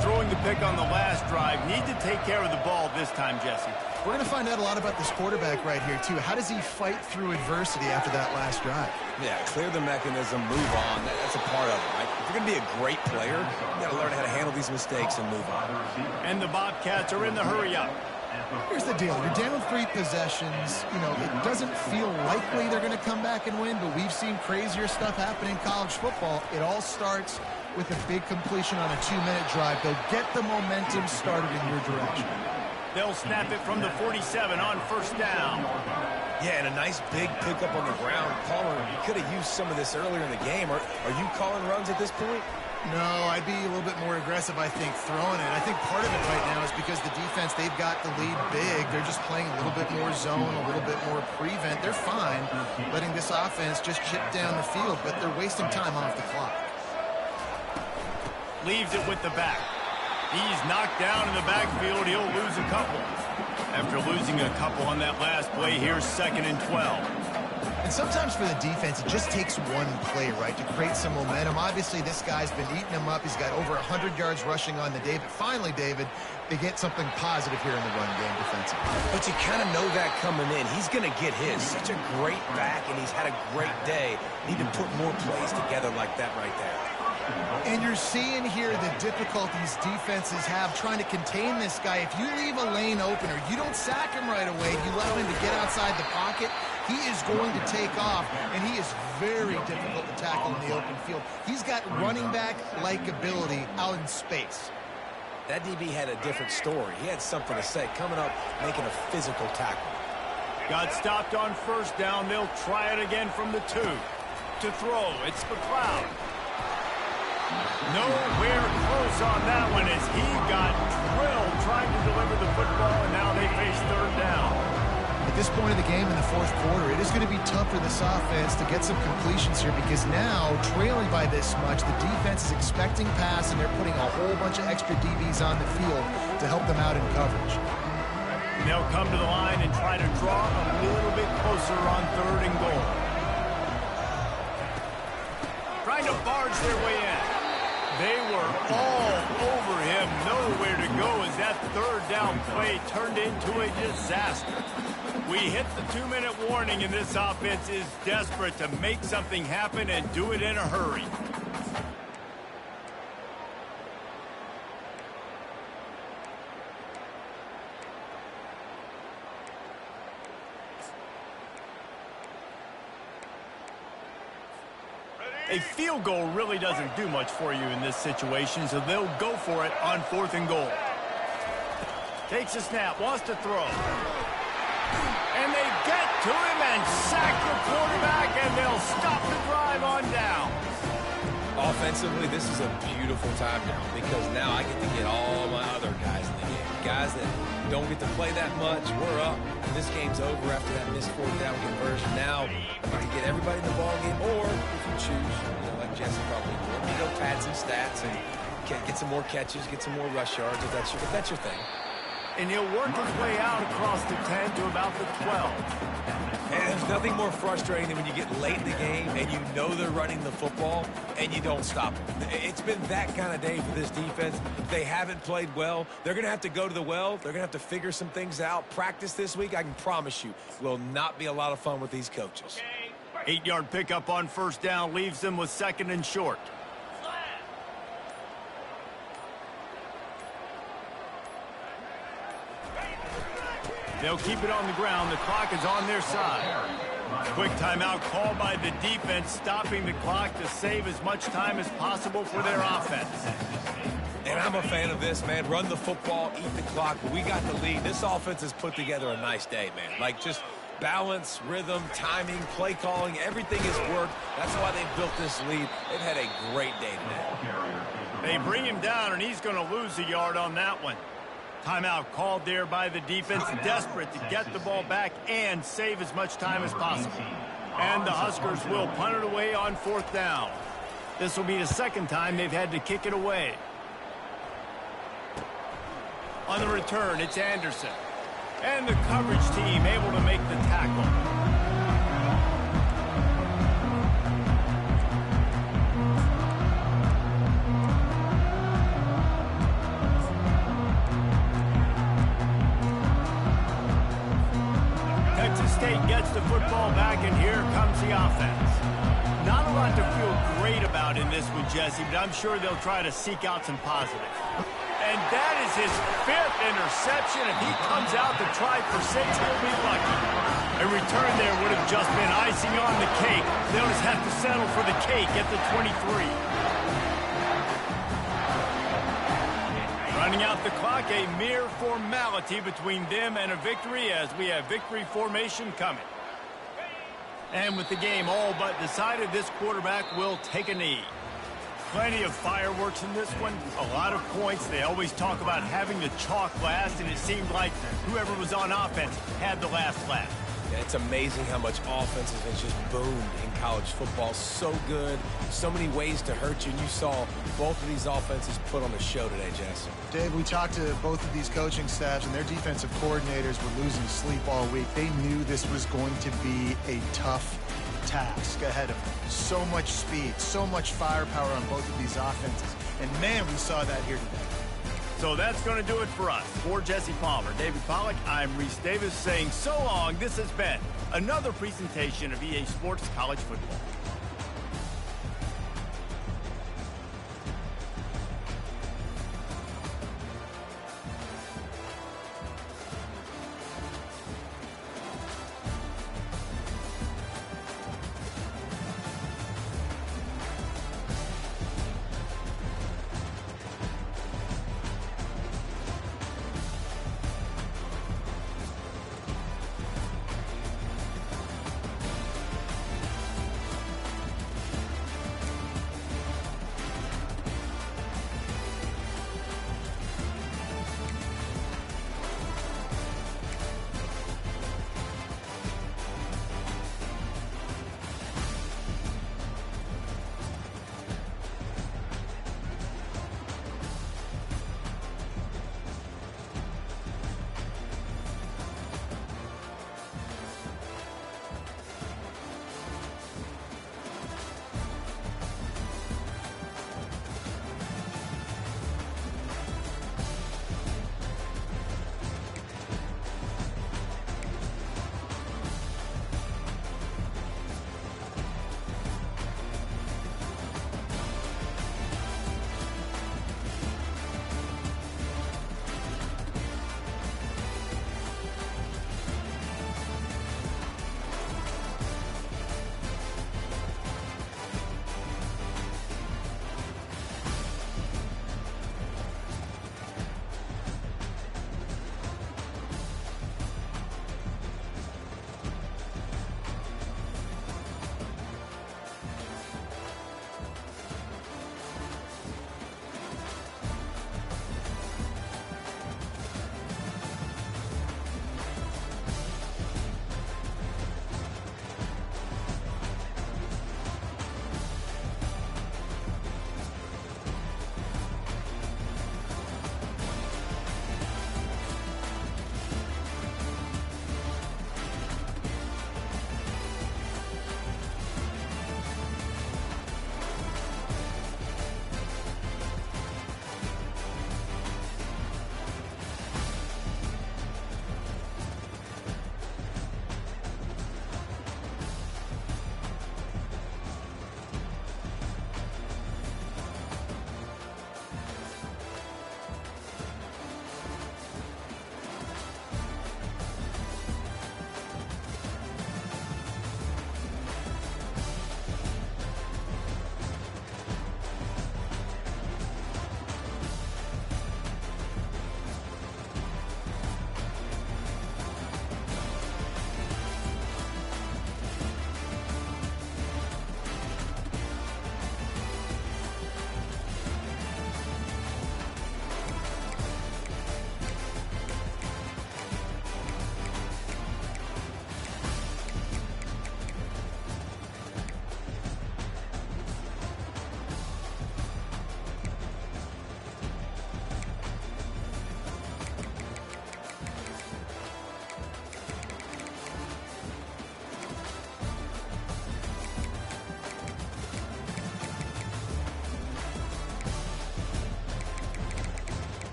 Throwing the pick on the last drive. Need to take care of the ball this time, Jesse. We're going to find out a lot about this quarterback right here, too. How does he fight through adversity after that last drive? Yeah, clear the mechanism, move on. That's a part of it, right? If you're going to be a great player, you got to learn how to handle these mistakes and move on. And the Bobcats are in the hurry-up. Here's the deal. You're down with 3 possessions. You know, it doesn't feel likely they're going to come back and win, but we've seen crazier stuff happen in college football. It all starts with a big completion on a 2-minute drive. They'll get the momentum started in your direction. They'll snap it from the 47 on first down. Yeah, and a nice big pickup on the ground. Palmer, you could have used some of this earlier in the game. Are you calling runs at this point? No, I'd be a little bit more aggressive, I think, throwing it. I think part of it right now is because the defense, they've got the lead big. They're just playing a little bit more zone, a little bit more prevent. They're fine letting this offense just chip down the field, but they're wasting time off the clock. Leaves it with the back. He's knocked down in the backfield. He'll lose a couple. After losing a couple on that last play, here's 2nd and 12. And sometimes for the defense, it just takes one play, right, to create some momentum. Obviously, this guy's been eating them up. He's got over 100 yards rushing on the day. But finally, David, they get something positive here in the run game defensively. But you kind of know that coming in. He's going to get his. Such a great back, and he's had a great day. Need to put more plays together like that right there. And you're seeing here the difficulties defenses have trying to contain this guy. If you leave a lane open or you don't sack him right away, you allow him to get outside the pocket, he is going to take off, and he is very difficult to tackle in the open field. He's got running back-like ability out in space. That DB had a different story. He had something to say. Coming up, making a physical tackle. Got stopped on first down. They'll try it again from the 2. To throw, it's McLeod. Nowhere close on that one as he got drilled trying to deliver the football, and now they face 3rd down. At this point of the game in the 4th quarter, it is going to be tough for this offense to get some completions here because now, trailing by this much, the defense is expecting pass, and they're putting a whole bunch of extra DBs on the field to help them out in coverage. And they'll come to the line and try to draw a little bit closer on 3rd and goal. Trying to barge their way in. They were all over him, nowhere to go as that 3rd down play turned into a disaster. We hit the 2-minute warning, and this offense is desperate to make something happen and do it in a hurry. A field goal really doesn't do much for you in this situation, so they'll go for it on 4th and goal. Takes a snap, wants to throw. And they get to him and sack the quarterback, and they'll stop the drive on down. Offensively, this is a beautiful time now because now I get to get all my other guys in the game. Guys that don't get to play that much, we're up. This game's over after that missed 4th down conversion. Now, you can get everybody in the ball game, or if you choose, like Jesse probably would, you go pad some stats and get some more catches, get some more rush yards if that's your thing. And he'll work his way out across the 10 to about the 12. And there's nothing more frustrating than when you get late in the game and you know they're running the football and you don't stop them. It's been that kind of day for this defense. They haven't played well. They're going to have to go to the well. They're going to have to figure some things out. Practice this week, I can promise you, will not be a lot of fun with these coaches. 8-yard pickup on first down leaves them with 2nd and short. They'll keep it on the ground. The clock is on their side. Quick timeout called by the defense, stopping the clock to save as much time as possible for their offense. And I'm a fan of this, man. Run the football, eat the clock. We got the lead. This offense has put together a nice day, man. Like, just balance, rhythm, timing, play calling, everything has worked. That's why they've built this lead. They've had a great day today. They bring him down, and he's going to lose a yard on that one. Timeout called there by the defense, desperate to get the ball back and save as much time as possible. And the Huskers will punt it away on 4th down. This will be the 2nd time they've had to kick it away. On the return, it's Anderson. And the coverage team able to make the tackle. State gets the football back, and here comes the offense. Not a lot to feel great about in this one, Jesse, but I'm sure they'll try to seek out some positives. And that is his 5th interception. If he comes out to try for 6, he'll be lucky. A return there would have just been icing on the cake. They'll just have to settle for the cake at the 23. Running out the clock, a mere formality between them and a victory as we have victory formation coming. And with the game all but decided, this quarterback will take a knee. Plenty of fireworks in this one, a lot of points. They always talk about having the chalk last, and it seemed like whoever was on offense had the last laugh. Yeah, it's amazing how much offenses have just boomed in college football. So good, so many ways to hurt you, and you saw both of these offenses put on a show today, Jess. Dave, we talked to both of these coaching staffs, and their defensive coordinators were losing sleep all week. They knew this was going to be a tough task ahead of them. So much speed, so much firepower on both of these offenses. And man, we saw that here today. So that's going to do it for us. For Jesse Palmer, David Pollack, I'm Reese Davis saying so long. This has been another presentation of EA Sports College Football.